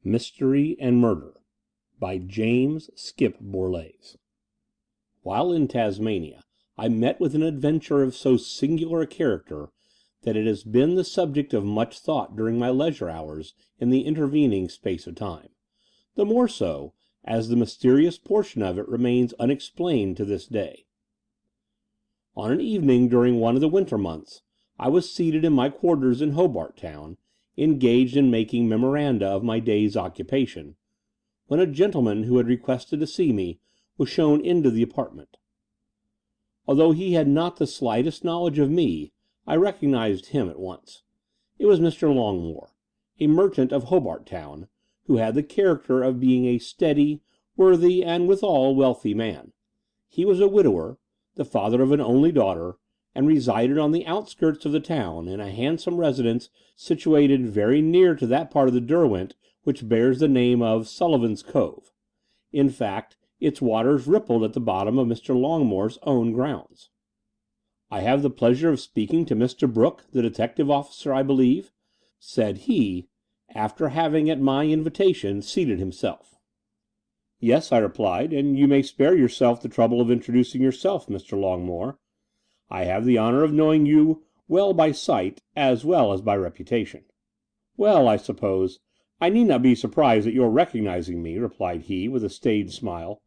Mystery and Murder by James Skipp Borlase. While in Tasmania, I met with an adventure of so singular a character that it has been the subject of much thought during my leisure hours in the intervening space of time, the more so, as the mysterious portion of it remains unexplained to this day. On an evening during one of the winter months, I was seated in my quarters in Hobart Town, engaged in making memoranda of my day's occupation, when a gentleman who had requested to see me was shown into the apartment. Although he had not the slightest knowledge of me, I recognized him at once. It was Mr. Longmore, a merchant of Hobart Town, who had the character of being a steady, worthy, and withal wealthy man. He was a widower, the father of an only daughter, and resided on the outskirts of the town in a handsome residence situated very near to that part of the Derwent which bears the name of Sullivan's Cove. In fact, its waters rippled at the bottom of Mr. Longmore's own grounds. "I have the pleasure of speaking to Mr. Brooke, the detective officer, I believe," said he, after having, at my invitation, seated himself. "Yes," I replied, "and you may spare yourself the trouble of introducing yourself, Mr. Longmore. I have the honour of knowing you well by sight as well as by reputation." "Well, I suppose I need not be surprised at your recognizing me," replied he, with a staid smile,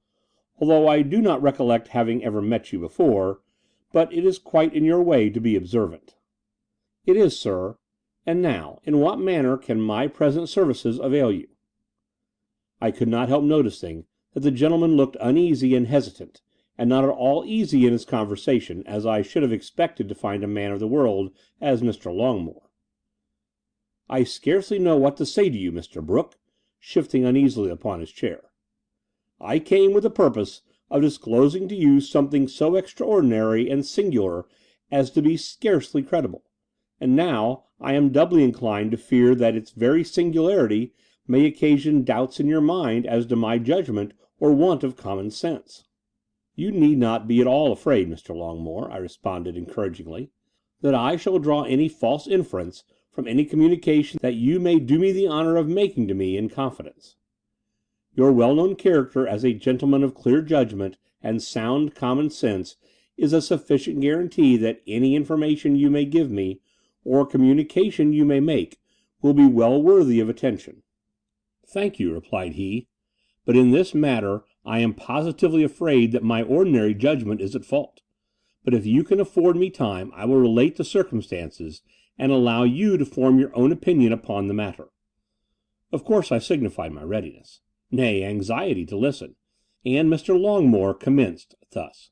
"although I do not recollect having ever met you before, but it is quite in your way to be observant." "It is, sir. And now, in what manner can my present services avail you?" I could not help noticing that the gentleman looked uneasy and hesitant, and not at all easy in his conversation, as I should have expected to find a man of the world as Mr. Longmore. "I scarcely know what to say to you, Mr. Brooke," shifting uneasily upon his chair. "I came with the purpose of disclosing to you something so extraordinary and singular as to be scarcely credible, and now I am doubly inclined to fear that its very singularity may occasion doubts in your mind as to my judgment or want of common sense." "You need not be at all afraid, Mr. Longmore," I responded encouragingly, "that I shall draw any false inference from any communication that you may do me the honour of making to me in confidence. Your well-known character as a gentleman of clear judgment and sound common sense is a sufficient guarantee that any information you may give me, or communication you may make, will be well worthy of attention." "Thank you," replied he, "but in this matter I am positively afraid that my ordinary judgment is at fault. But if you can afford me time, I will relate the circumstances, and allow you to form your own opinion upon the matter." Of course I signified my readiness, nay, anxiety to listen, and Mr. Longmore commenced thus.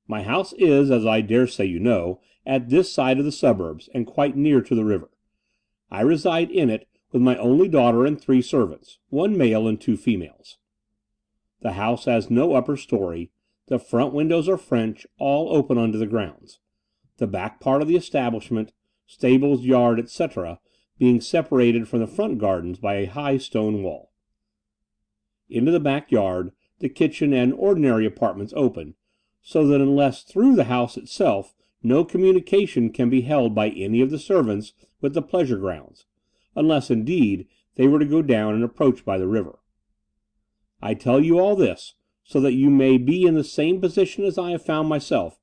"My house is, as I dare say you know, at this side of the suburbs, and quite near to the river. I reside in it with my only daughter and 3 servants, 1 male and 2 females. The house has no upper story, the front windows are French, all open onto the grounds, the back part of the establishment, stables, yard, etc., being separated from the front gardens by a high stone wall. Into the back yard, the kitchen and ordinary apartments open, so that unless through the house itself, no communication can be held by any of the servants with the pleasure grounds, unless, indeed, they were to go down and approach by the river. I tell you all this, so that you may be in the same position as I have found myself,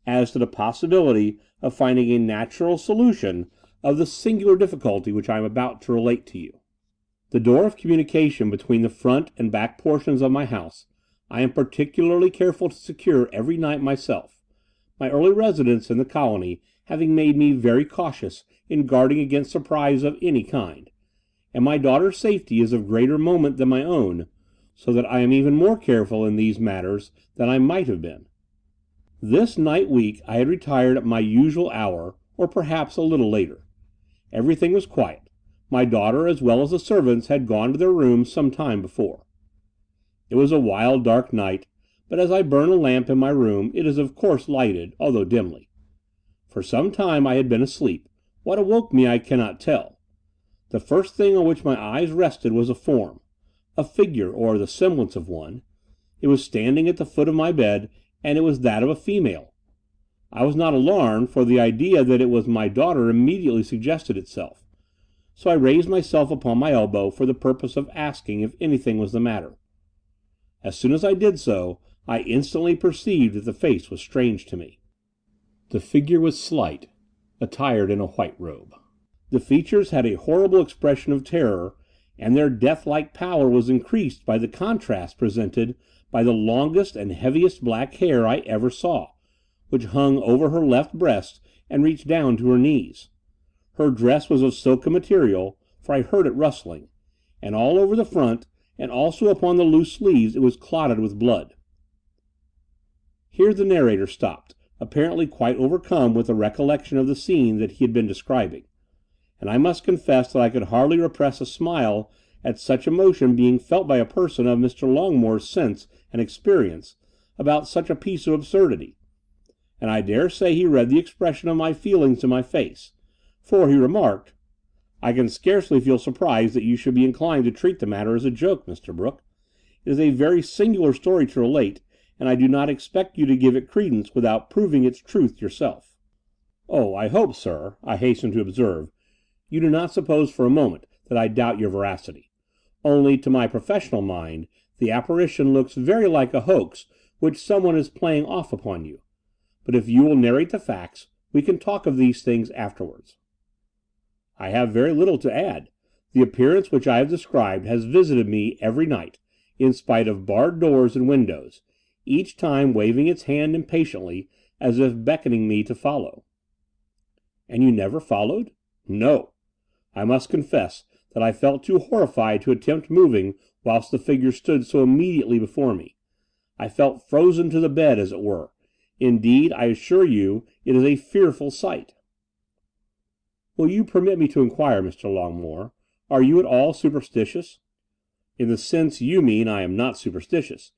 as to the possibility of finding a natural solution of the singular difficulty which I am about to relate to you. The door of communication between the front and back portions of my house I am particularly careful to secure every night myself, my early residence in the colony having made me very cautious in guarding against surprise of any kind, and my daughter's safety is of greater moment than my own, so that I am even more careful in these matters than I might have been. This night week I had retired at my usual hour, or perhaps a little later. Everything was quiet. My daughter as well as the servants had gone to their rooms some time before. It was a wild, dark night, but as I burn a lamp in my room it is of course lighted, although dimly. For some time I had been asleep. What awoke me I cannot tell. The first thing on which my eyes rested was a form, a figure, or the semblance of one. It was standing at the foot of my bed, and it was that of a female. I was not alarmed, for the idea that it was my daughter immediately suggested itself. so I raised myself upon my elbow for the purpose of asking if anything was the matter. As soon as I did so, I instantly perceived that the face was strange to me. The figure was slight, attired in a white robe. The features had a horrible expression of terror, and their death-like pallor was increased by the contrast presented by the longest and heaviest black hair I ever saw, which hung over her left breast and reached down to her knees. Her dress was of silken material, for I heard it rustling, and all over the front, and also upon the loose sleeves, it was clotted with blood. Here the narrator stopped, apparently quite overcome with the recollection of the scene that he had been describing, and I must confess that I could hardly repress a smile at such emotion being felt by a person of Mr. Longmore's sense and experience about such a piece of absurdity, and I dare say he read the expression of my feelings in my face, for he remarked, "I can scarcely feel surprised that you should be inclined to treat the matter as a joke, Mr. Brooke. It is a very singular story to relate, and I do not expect you to give it credence without proving its truth yourself." "Oh, I hope, sir," I hasten to observe, "you do not suppose for a moment that I doubt your veracity. Only, to my professional mind, the apparition looks very like a hoax which someone is playing off upon you. But if you will narrate the facts, we can talk of these things afterwards." "I have very little to add. The appearance which I have described has visited me every night, in spite of barred doors and windows, each time waving its hand impatiently, as if beckoning me to follow." "And you never followed?" "No. I must confess that I felt too horrified to attempt moving whilst the figure stood so immediately before me. I felt frozen to the bed, as it were. Indeed, I assure you, it is a fearful sight." "Will you permit me to inquire, Mr. Longmore, are you at all superstitious?" "In the sense you mean, I am not superstitious.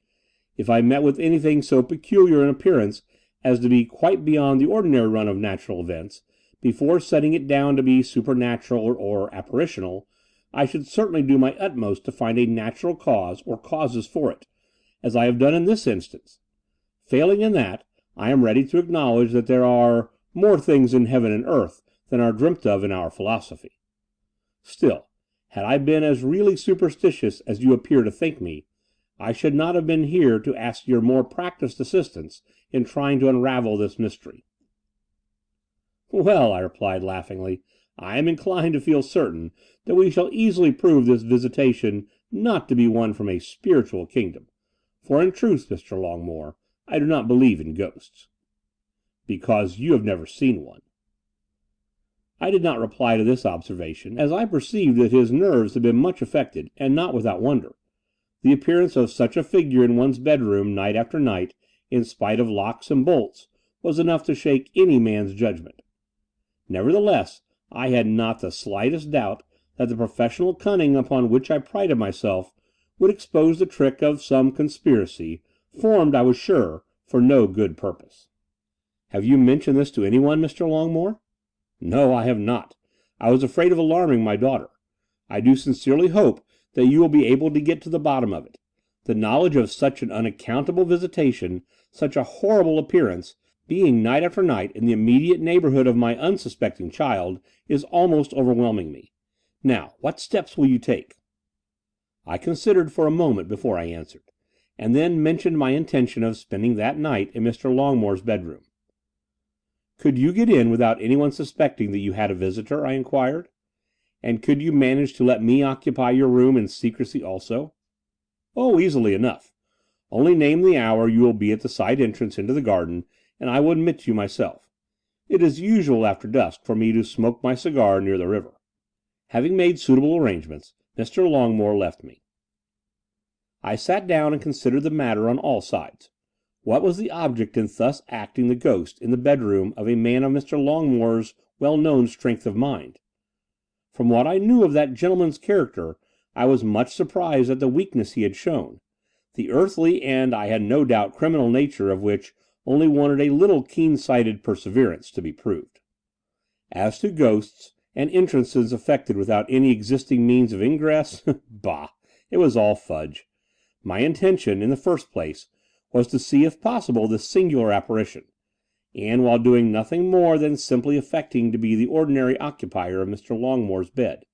If I met with anything so peculiar in appearance as to be quite beyond the ordinary run of natural events, before setting it down to be supernatural or apparitional, I should certainly do my utmost to find a natural cause or causes for it, as I have done in this instance. Failing in that, I am ready to acknowledge that there are more things in heaven and earth than are dreamt of in our philosophy. Still, had I been as really superstitious as you appear to think me, I should not have been here to ask your more practised assistance in trying to unravel this mystery." "Well," I replied laughingly, "I am inclined to feel certain that we shall easily prove this visitation not to be one from a spiritual kingdom, for in truth, Mr. Longmore, I do not believe in ghosts." "Because you have never seen one." I did not reply to this observation, as I perceived that his nerves had been much affected, and not without wonder. The appearance of such a figure in one's bedroom night after night, in spite of locks and bolts, was enough to shake any man's judgment. Nevertheless, I had not the slightest doubt that the professional cunning upon which I prided myself would expose the trick of some conspiracy, formed, I was sure, for no good purpose. "Have you mentioned this to anyone, Mr. Longmore?" "No, I have not. I was afraid of alarming my daughter. I do sincerely hope that you will be able to get to the bottom of it. The knowledge of such an unaccountable visitation, such a horrible appearance, being night after night in the immediate neighbourhood of my unsuspecting child, is almost overwhelming me. Now, what steps will you take?" I considered for a moment before I answered, and then mentioned my intention of spending that night in Mr. Longmore's bedroom. "Could you get in without anyone suspecting that you had a visitor?" I inquired. "And could you manage to let me occupy your room in secrecy also?" "Oh, easily enough. Only name the hour you will be at the side entrance into the garden, and I will admit you myself. It is usual after dusk for me to smoke my cigar near the river." Having made suitable arrangements, Mr. Longmore left me. I sat down and considered the matter on all sides. What was the object in thus acting the ghost in the bedroom of a man of Mr. Longmore's well-known strength of mind? From what I knew of that gentleman's character, I was much surprised at the weakness he had shown, the earthly and, I had no doubt, criminal nature of which only wanted a little keen-sighted perseverance to be proved. As to ghosts, and entrances effected without any existing means of ingress, bah! It was all fudge. My intention, in the first place, was to see if possible this singular apparition, and while doing nothing more than simply affecting to be the ordinary occupier of Mr. Longmore's bed,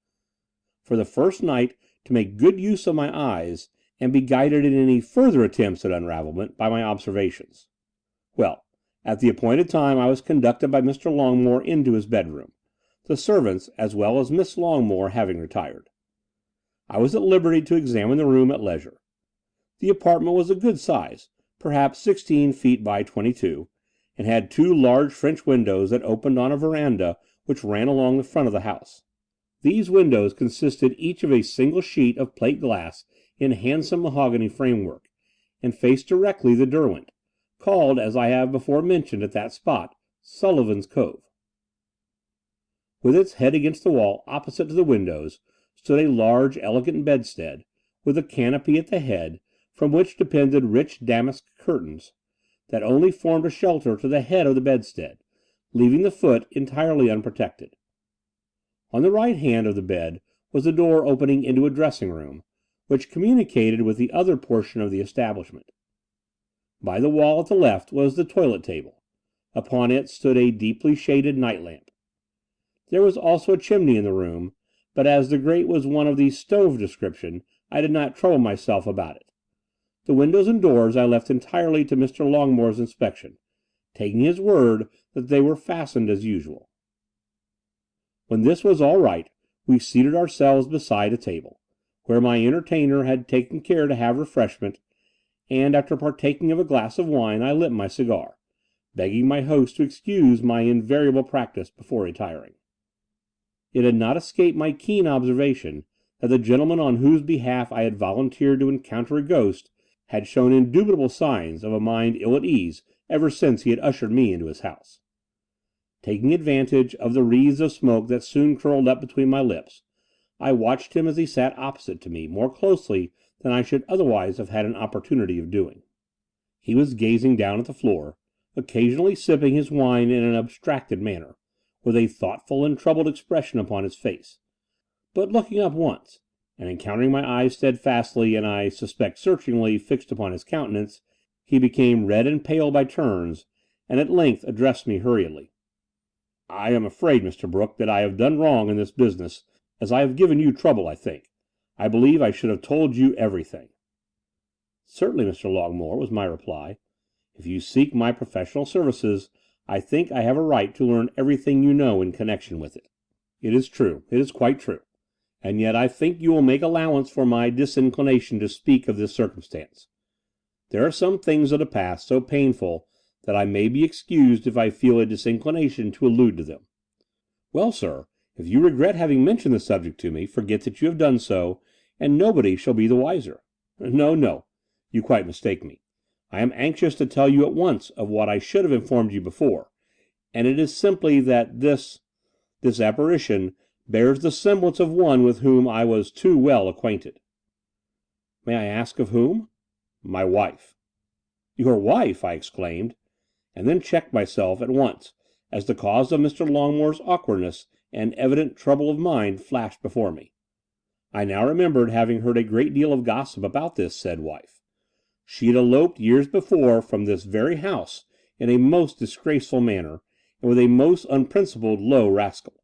for the first night to make good use of my eyes, and be guided in any further attempts at unravelment by my observations. Well, at the appointed time I was conducted by Mr. Longmore into his bedroom, the servants as well as Miss Longmore having retired. I was at liberty to examine the room at leisure. The apartment was a good size, perhaps 16 feet by 22, and had 2 large French windows that opened on a veranda which ran along the front of the house. These windows consisted each of a single sheet of plate glass in handsome mahogany framework, and faced directly the Derwent, called, as I have before mentioned at that spot, Sullivan's Cove. With its head against the wall opposite to the windows stood a large, elegant bedstead, with a canopy at the head, from which depended rich damask curtains, that only formed a shelter to the head of the bedstead, leaving the foot entirely unprotected. On the right hand of the bed was a door opening into a dressing-room, which communicated with the other portion of the establishment. By the wall at the left was the toilet table. Upon it stood a deeply shaded night lamp. There was also a chimney in the room, but as the grate was one of the stove description, I did not trouble myself about it. The windows and doors I left entirely to Mr. Longmore's inspection, taking his word that they were fastened as usual. When this was all right, we seated ourselves beside a table, where my entertainer had taken care to have refreshment, and after partaking of a glass of wine I lit my cigar, begging my host to excuse my invariable practice before retiring. It had not escaped my keen observation that the gentleman on whose behalf I had volunteered to encounter a ghost had shown indubitable signs of a mind ill at ease ever since he had ushered me into his house. Taking advantage of the wreaths of smoke that soon curled up between my lips, I watched him as he sat opposite to me more closely than I should otherwise have had an opportunity of doing. He was gazing down at the floor, occasionally sipping his wine in an abstracted manner, with a thoughtful and troubled expression upon his face, but looking up once, and encountering my eyes steadfastly and I suspect searchingly fixed upon his countenance, he became red and pale by turns, and at length addressed me hurriedly. "I am afraid, Mr. Brooke, that I have done wrong in this business, as I have given you trouble, I think. I believe I should have told you everything." "Certainly, Mr. Longmore," was my reply. "If you seek my professional services, I think I have a right to learn everything you know in connection with it." "It is true. It is quite true. And yet I think you will make allowance for my disinclination to speak of this circumstance. There are some things of the past so painful that I may be excused if I feel a disinclination to allude to them." "Well, sir, if you regret having mentioned the subject to me, forget that you have done so, and nobody shall be the wiser." "No, no, you quite mistake me. I am anxious to tell you at once of what I should have informed you before, and it is simply that this apparition bears the semblance of one with whom I was too well acquainted." "May I ask of whom?" "My wife." "Your wife!" I exclaimed, and then checked myself at once, as the cause of Mr. Longmore's awkwardness and evident trouble of mind flashed before me. I now remembered having heard a great deal of gossip about this said wife. She had eloped years before from this very house in a most disgraceful manner, and with a most unprincipled low rascal.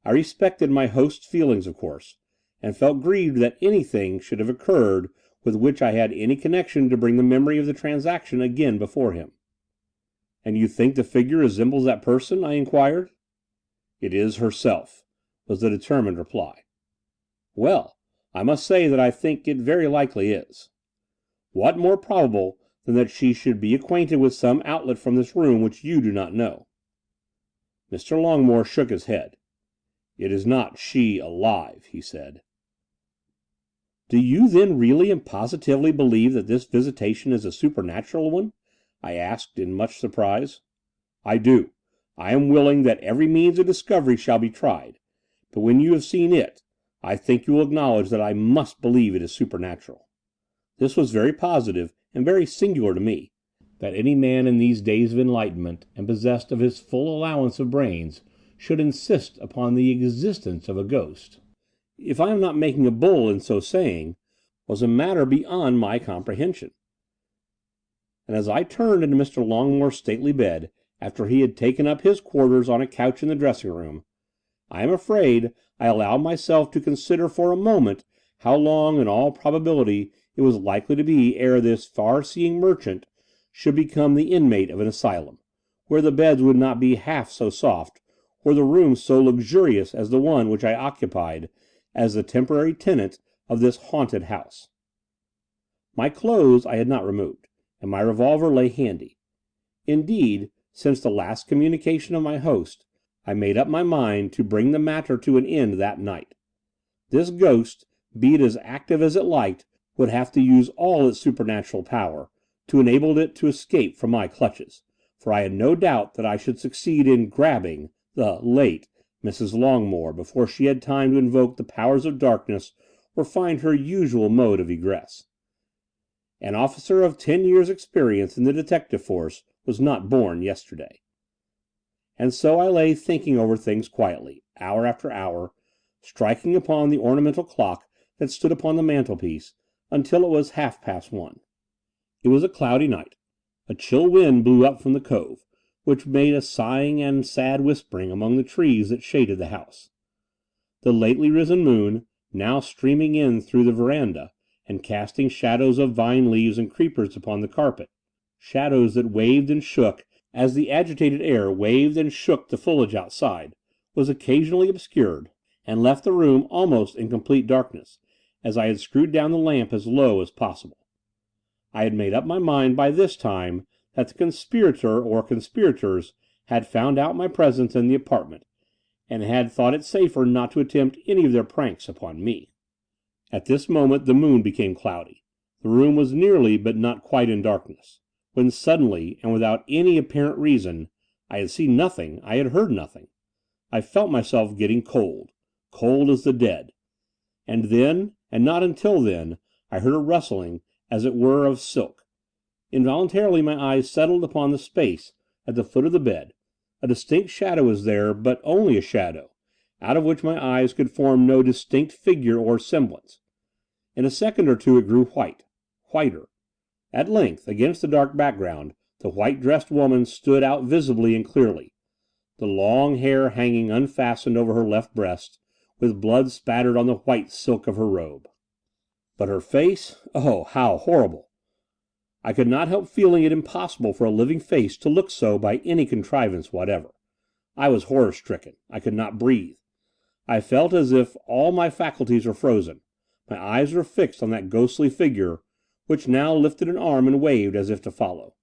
I respected my host's feelings, of course, and felt grieved that anything should have occurred with which I had any connection to bring the memory of the transaction again before him. "And you think the figure resembles that person?" I inquired. "It is herself," was the determined reply. "Well, I must say that I think it very likely is. What more probable than that she should be acquainted with some outlet from this room which you do not know?" Mr. Longmore shook his head. "It is not she alive," he said. "Do you then really and positively believe that this visitation is a supernatural one?" I asked in much surprise. "I do. I am willing that every means of discovery shall be tried, but when you have seen it, I think you will acknowledge that I must believe it is supernatural." This was very positive, and very singular to me, that any man in these days of enlightenment, and possessed of his full allowance of brains, should insist upon the existence of a ghost, if I am not making a bull in so saying, was a matter beyond my comprehension. And as I turned into Mr. Longmore's stately bed, after he had taken up his quarters on a couch in the dressing-room, I am afraid I allowed myself to consider for a moment how long in all probability it was likely to be ere this far-seeing merchant should become the inmate of an asylum, where the beds would not be half so soft, or the rooms so luxurious as the one which I occupied as the temporary tenant of this haunted house. My clothes I had not removed, and my revolver lay handy. Indeed, since the last communication of my host, I made up my mind to bring the matter to an end that night. This ghost, be it as active as it liked, would have to use all its supernatural power to enable it to escape from my clutches, for I had no doubt that I should succeed in grabbing the late Mrs. Longmore before she had time to invoke the powers of darkness or find her usual mode of egress. An officer of 10 years' experience in the detective force was not born yesterday. And so I lay thinking over things quietly, hour after hour, striking upon the ornamental clock that stood upon the mantelpiece, until it was 1:30. It was a cloudy night. A chill wind blew up from the cove, which made a sighing and sad whispering among the trees that shaded the house. The lately risen moon, now streaming in through the veranda, and casting shadows of vine leaves and creepers upon the carpet, shadows that waved and shook as the agitated air waved and shook the foliage outside, was occasionally obscured, and left the room almost in complete darkness, as I had screwed down the lamp as low as possible. I had made up my mind by this time that the conspirator or conspirators had found out my presence in the apartment, and had thought it safer not to attempt any of their pranks upon me. At this moment the moon became cloudy. The room was nearly but not quite in darkness, when suddenly, and without any apparent reason, I had seen nothing, I had heard nothing. I felt myself getting cold, cold as the dead. And then, and not until then, I heard a rustling, as it were of silk. Involuntarily my eyes settled upon the space at the foot of the bed. A distinct shadow was there, but only a shadow, out of which my eyes could form no distinct figure or semblance. In a second or two it grew white, whiter. At length, against the dark background, the white-dressed woman stood out visibly and clearly, the long hair hanging unfastened over her left breast, with blood spattered on the white silk of her robe. But her face, oh, how horrible! I could not help feeling it impossible for a living face to look so by any contrivance whatever. I was horror-stricken. I could not breathe. I felt as if all my faculties were frozen. My eyes were fixed on that ghostly figure, which now lifted an arm and waved as if to follow.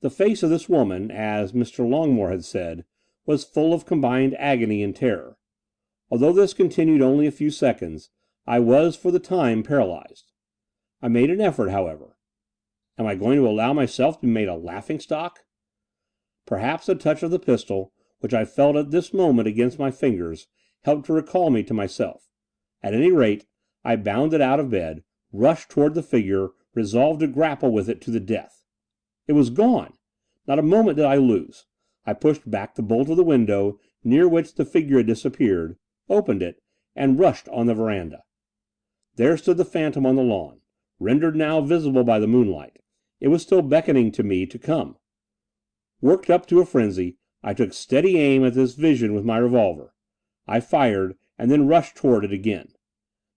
The face of this woman, as Mr. Longmore had said, was full of combined agony and terror. Although this continued only a few seconds, I was for the time paralyzed. I made an effort, however. Am I going to allow myself to be made a laughing-stock? Perhaps a touch of the pistol, which I felt at this moment against my fingers, helped to recall me to myself. At any rate, I bounded out of bed, rushed toward the figure, resolved to grapple with it to the death. It was gone! Not a moment did I lose. I pushed back the bolt of the window, near which the figure had disappeared, opened it, and rushed on the veranda. There stood the phantom on the lawn, rendered now visible by the moonlight. It was still beckoning to me to come. Worked up to a frenzy, I took steady aim at this vision with my revolver. I fired, and then rushed toward it again.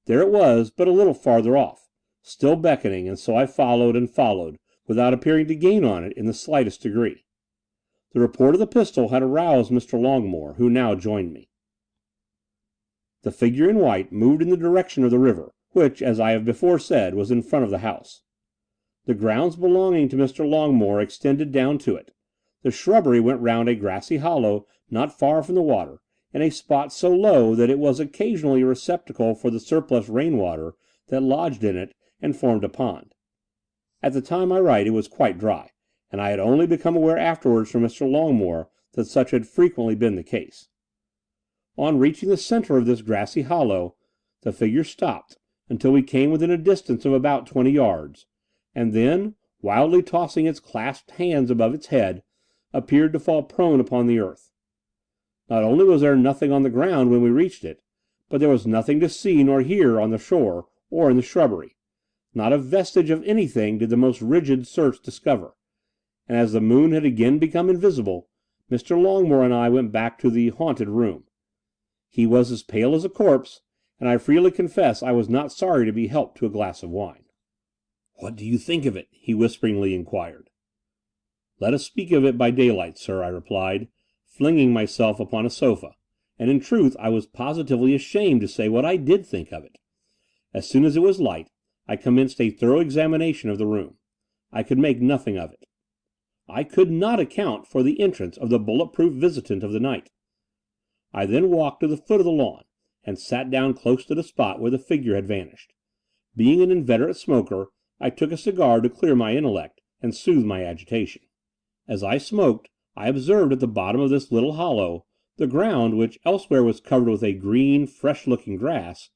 There it was, but a little farther off, still beckoning, and so I followed and followed, without appearing to gain on it in the slightest degree. The report of the pistol had aroused Mr. Longmore, who now joined me. The figure in white moved in the direction of the river, which, as I have before said, was in front of the house. The grounds belonging to Mr. Longmore extended down to it. The shrubbery went round a grassy hollow not far from the water, in a spot so low that it was occasionally a receptacle for the surplus rainwater that lodged in it and formed a pond. At the time I write it was quite dry, and I had only become aware afterwards from Mr. Longmore that such had frequently been the case. On reaching the center of this grassy hollow, the figure stopped until we came within a distance of about 20 yards, and then, wildly tossing its clasped hands above its head, appeared to fall prone upon the earth. Not only was there nothing on the ground when we reached it, but there was nothing to see nor hear on the shore or in the shrubbery. Not a vestige of anything did the most rigid search discover, and as the moon had again become invisible, Mr. Longmore and I went back to the haunted room. He was as pale as a corpse, and I freely confess I was not sorry to be helped to a glass of wine. "What do you think of it?" he whisperingly inquired. "Let us speak of it by daylight, sir," I replied, flinging myself upon a sofa, and in truth I was positively ashamed to say what I did think of it. As soon as it was light, I commenced a thorough examination of the room. I could make nothing of it. I could not account for the entrance of the bullet-proof visitant of the night. I then walked to the foot of the lawn, and sat down close to the spot where the figure had vanished. Being an inveterate smoker, I took a cigar to clear my intellect and soothe my agitation. As I smoked, I observed at the bottom of this little hollow, the ground, which elsewhere was covered with a green, fresh-looking grass,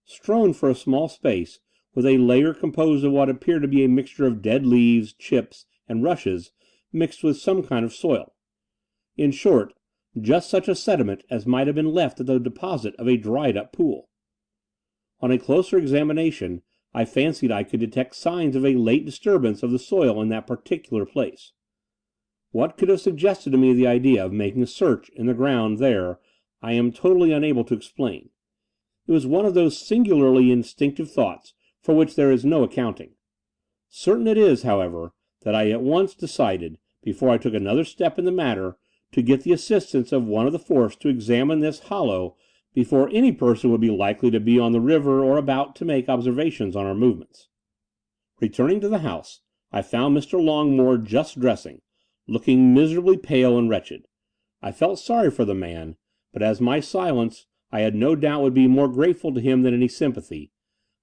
strewn for a small space with a layer composed of what appeared to be a mixture of dead leaves, chips, and rushes, mixed with some kind of soil. In short, just such a sediment as might have been left at the deposit of a dried-up pool. On a closer examination, I fancied I could detect signs of a late disturbance of the soil in that particular place. What could have suggested to me the idea of making a search in the ground there, I am totally unable to explain. It was one of those singularly instinctive thoughts for which there is no accounting. Certain it is, however, that I at once decided, before I took another step in the matter, to get the assistance of one of the force to examine this hollow before any person would be likely to be on the river or about to make observations on our movements. Returning to the house, I found Mr. Longmore just dressing, looking miserably pale and wretched. I felt sorry for the man, but as my silence I had no doubt would be more grateful to him than any sympathy,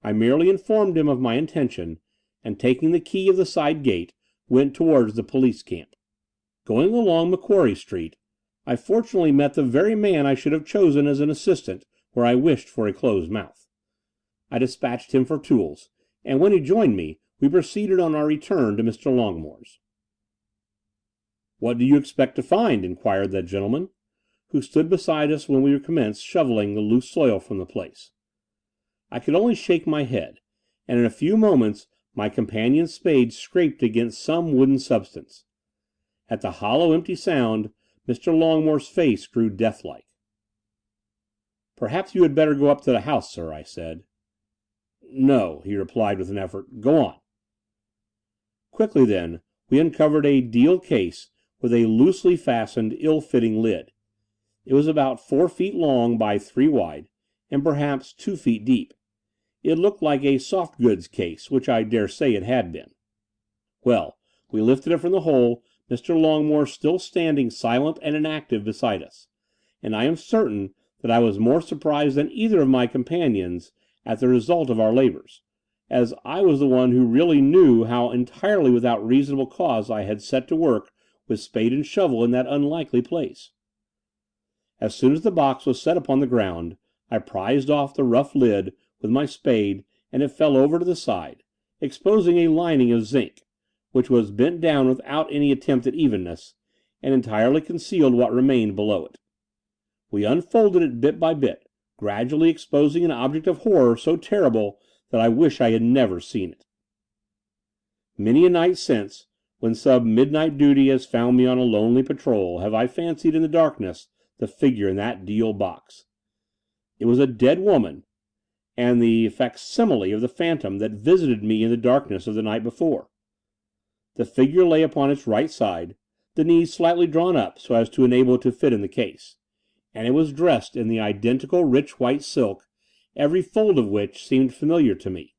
I merely informed him of my intention, and taking the key of the side gate, went towards the police camp. Going along Macquarie Street, I fortunately met the very man I should have chosen as an assistant where I wished for a closed mouth. I dispatched him for tools, and when he joined me, we proceeded on our return to Mr. Longmore's. "What do you expect to find?" inquired that gentleman, who stood beside us when we commenced shoveling the loose soil from the place. I could only shake my head, and in a few moments my companion's spade scraped against some wooden substance. At the hollow, empty sound, Mr. Longmore's face grew deathlike. "Perhaps you had better go up to the house, sir," I said. "No," he replied with an effort. "Go on." Quickly, then, we uncovered a deal case with a loosely fastened, ill-fitting lid. It was about 4 feet long by 3 wide, and perhaps 2 feet deep. It looked like a soft goods case, which I dare say it had been. Well, we lifted it from the hole, Mr. Longmore still standing silent and inactive beside us, and I am certain that I was more surprised than either of my companions at the result of our labours, as I was the one who really knew how entirely without reasonable cause I had set to work with spade and shovel in that unlikely place. As soon as the box was set upon the ground, I prized off the rough lid with my spade, and it fell over to the side, exposing a lining of zinc, which was bent down without any attempt at evenness, and entirely concealed what remained below it. We unfolded it bit by bit, gradually exposing an object of horror so terrible that I wish I had never seen it. Many a night since, when sub-midnight duty has found me on a lonely patrol, have I fancied in the darkness the figure in that deal box. It was a dead woman, and the facsimile of the phantom that visited me in the darkness of the night before. The figure lay upon its right side, the knees slightly drawn up so as to enable it to fit in the case, and it was dressed in the identical rich white silk, every fold of which seemed familiar to me.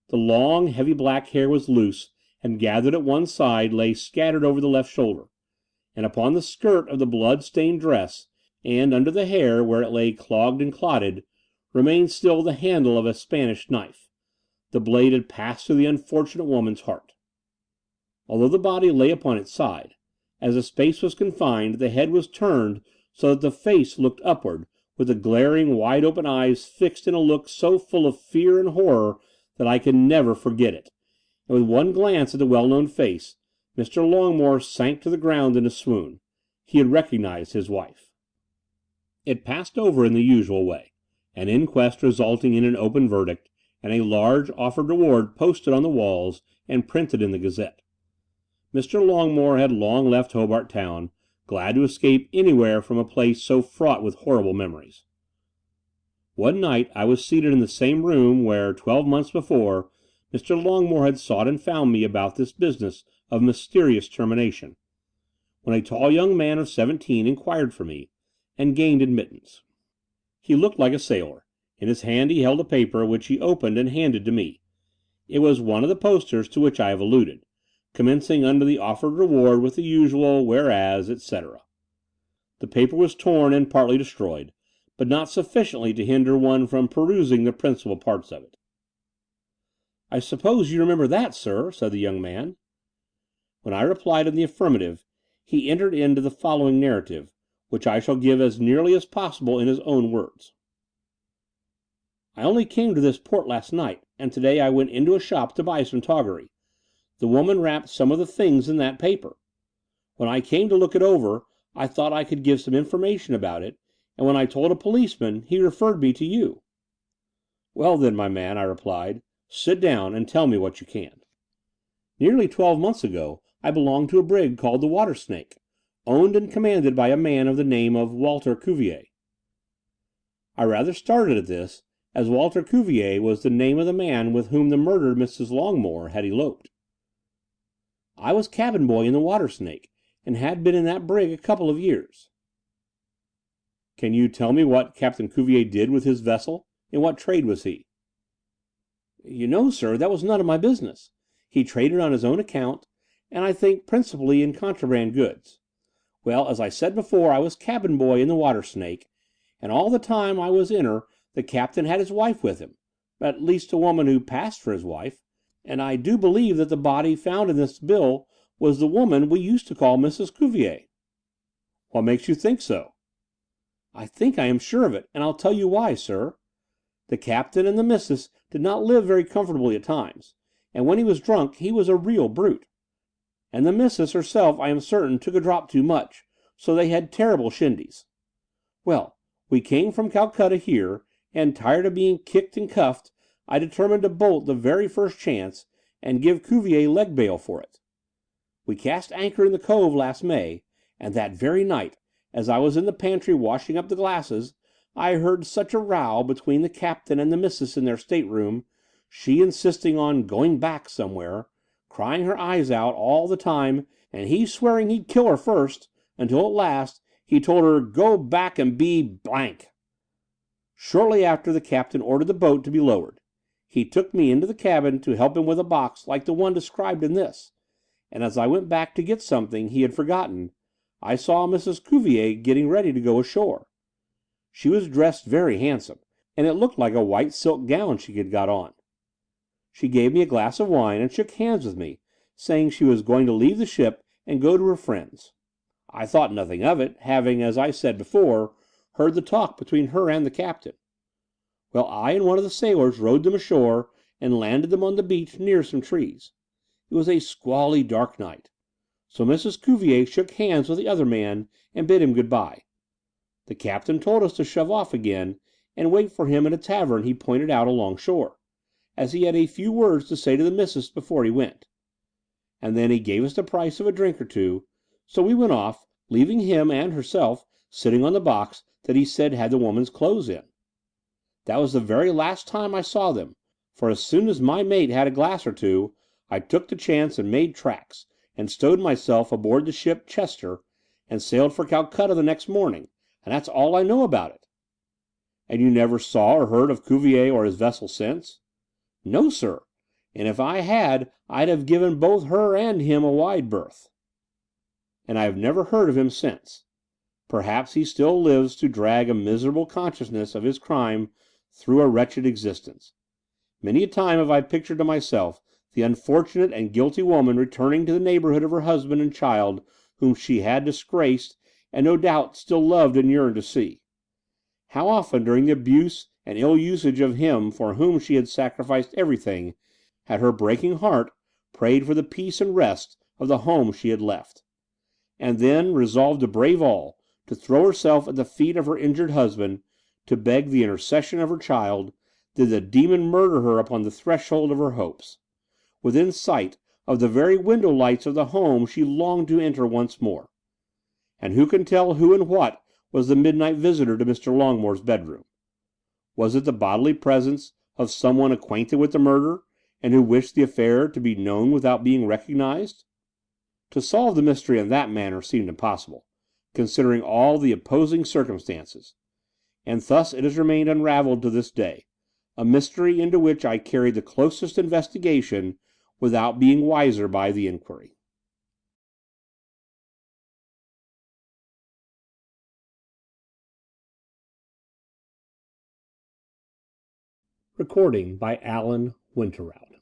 The long, heavy black hair was loose, and gathered at one side lay scattered over the left shoulder, and upon the skirt of the blood-stained dress, and under the hair, where it lay clogged and clotted, remained still the handle of a Spanish knife. The blade had passed through the unfortunate woman's heart. Although the body lay upon its side, as the space was confined, the head was turned so that the face looked upward, with the glaring, wide-open eyes fixed in a look so full of fear and horror that I can never forget it, and with one glance at the well-known face, Mr. Longmore sank to the ground in a swoon. He had recognized his wife. It passed over in the usual way, an inquest resulting in an open verdict, and a large offered reward posted on the walls and printed in the Gazette. Mr. Longmore had long left Hobart Town, glad to escape anywhere from a place so fraught with horrible memories. One night I was seated in the same room where, 12 months before, Mr. Longmore had sought and found me about this business of mysterious termination, when a tall young man of 17 inquired for me, and gained admittance. He looked like a sailor. In his hand he held a paper which he opened and handed to me. It was one of the posters to which I have alluded, commencing under the offered reward with the usual whereas, etc. The paper was torn and partly destroyed, but not sufficiently to hinder one from perusing the principal parts of it. "I suppose you remember that, sir?" said the young man. When I replied in the affirmative, he entered into the following narrative, which I shall give as nearly as possible in his own words. "I only came to this port last night, and today I went into a shop to buy some toggery. The woman wrapped some of the things in that paper. When I came to look it over, I thought I could give some information about it, and when I told a policeman, he referred me to you." "Well then, my man," I replied, "sit down and tell me what you can." "Nearly 12 months ago I belonged to a brig called the Water Snake, owned and commanded by a man of the name of Walter Cuvier." I rather started at this, as Walter Cuvier was the name of the man with whom the murdered Mrs. Longmore had eloped. "I was cabin boy in the Water Snake, and had been in that brig a couple of years." "Can you tell me what Captain Cuvier did with his vessel? In what trade was he?" "You know, sir, that was none of my business. He traded on his own account, and I think principally in contraband goods. Well, as I said before, I was cabin boy in the Water Snake, and all the time I was in her the captain had his wife with him, at least a woman who passed for his wife, and I do believe that the body found in this bill was the woman we used to call Mrs. Cuvier." "What makes you think so?" "I think I am sure of it, and I'll tell you why, sir. The captain and the missus did not live very comfortably at times, and when he was drunk he was a real brute. And the missus herself, I am certain, took a drop too much, so they had terrible shindies. Well, we came from Calcutta here, and tired of being kicked and cuffed, I determined to bolt the very first chance, and give Cuvier leg bail for it. We cast anchor in the cove last May, and that very night, as I was in the pantry washing up the glasses, I heard such a row between the captain and the missus in their stateroom, she insisting on going back somewhere, crying her eyes out all the time, and he swearing he'd kill her first, until at last he told her go back and be blank. Shortly after, the captain ordered the boat to be lowered. He took me into the cabin to help him with a box like the one described in this, and as I went back to get something he had forgotten, I saw Mrs. Cuvier getting ready to go ashore. She was dressed very handsome, and it looked like a white silk gown she had got on. She gave me a glass of wine and shook hands with me, saying she was going to leave the ship and go to her friends. I thought nothing of it, having, as I said before, heard the talk between her and the captain. Well, I and one of the sailors rowed them ashore and landed them on the beach near some trees. It was a squally dark night. So Mrs. Cuvier shook hands with the other man and bid him good-bye. The captain told us to shove off again and wait for him at a tavern he pointed out along shore, as he had a few words to say to the missus before he went. And then he gave us the price of a drink or two, so we went off, leaving him and herself sitting on the box that he said had the woman's clothes in. That was the very last time I saw them, for as soon as my mate had a glass or two, I took the chance and made tracks, and stowed myself aboard the ship Chester, and sailed for Calcutta the next morning, and that's all I know about it." "And you never saw or heard of Cuvier or his vessel since?" "No, sir, and if I had, I'd have given both her and him a wide berth." "And I have never heard of him since. Perhaps he still lives to drag a miserable consciousness of his crime through a wretched existence. Many a time have I pictured to myself the unfortunate and guilty woman returning to the neighborhood of her husband and child whom she had disgraced and no doubt still loved and yearned to see. How often during the abuse and ill usage of him for whom she had sacrificed everything, had her breaking heart prayed for the peace and rest of the home she had left. And then, resolved to brave all, to throw herself at the feet of her injured husband, to beg the intercession of her child, did the demon murder her upon the threshold of her hopes, within sight of the very window lights of the home she longed to enter once more. And who can tell who and what was the midnight visitor to Mr. Longmore's bedroom? Was it the bodily presence of someone acquainted with the murder, and who wished the affair to be known without being recognized? To solve the mystery in that manner seemed impossible, considering all the opposing circumstances, and thus it has remained unravelled to this day, a mystery into which I carried the closest investigation without being wiser by the inquiry. Recording by Alan Winterrowd.